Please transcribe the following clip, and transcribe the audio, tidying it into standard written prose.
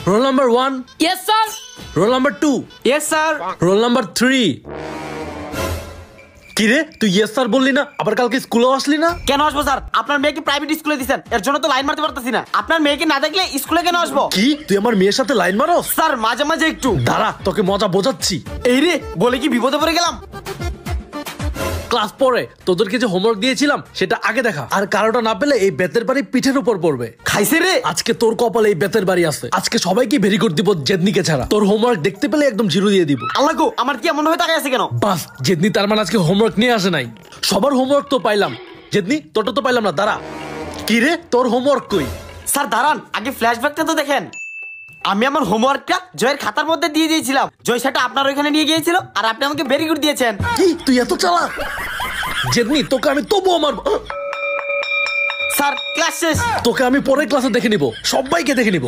Roll number 1। Yes sir. Roll number 2। Yes sir. Roll number 3। কিরে তুই yes sir বললি না, আবার কালকে স্কুলেও আসলি না? কেন আসবো স্যার? আপনার মেয়েকে প্রাইভেট স্কুলে দিয়েছেন, এর জন্য তো লাইন মারতে পারতেছি না। আপনার মেয়েকে না দেখলে স্কুলে কেন আসবো? কি তুই আমার মেয়ের সাথে লাইন মারস? স্যার মাঝে মাঝে একটু। দাঁড়া তোকে মজা বোঝাচ্ছি। এই রে, বলে কি বিপদে পড়ে গেলাম? ক্লাস পরে তোদেরকে যে হোমওয়ার্ক দিয়েছিলাম সেটা আগে দেখা, আর কারোটা না পেলে এই বেতের বাড়ি পিঠের উপর পড়বে। খাইছে রে। আজকে তোর কপালে এই বেতের বাড়ি আছে। আজকে সবাইকে ভেরি গুড দিব জেদনিকে ছাড়া। তোর হোমওয়ার্ক দেখতে পেলে একদম জিরো দিয়ে দিব। আল্লাহ গো, আমার কি এমন হয়ে তাকায় আছে কেন? বাস জেদনি তার মানে আজকে হোমওয়ার্ক নিয়ে আসে নাই। সবার হোমওয়ার্ক তো পাইলাম, জেদনি তোরটা তো পাইলাম না। দাঁড়া, কি রে তোর হোমওয়ার্ক কই? স্যার দাঁড়ান, আগে ফ্ল্যাশব্যাকটা তো দেখেন। আমি আমার হোমওয়ার্কটা জয়ের খাতার মধ্যে দিয়ে দিয়েছিলাম। জয় সেটা আপনার ওইখানে নিয়ে গিয়েছিল আর আপনি আমাকে ভেরি গুড দিয়েছেন। কি তুই এত চালাক? জেদনি তোকে আমি তবুও মারবো। স্যার ক্লাস শেষ। তোকে আমি পরের ক্লাসে দেখে নিব, সবাইকে দেখে নিব।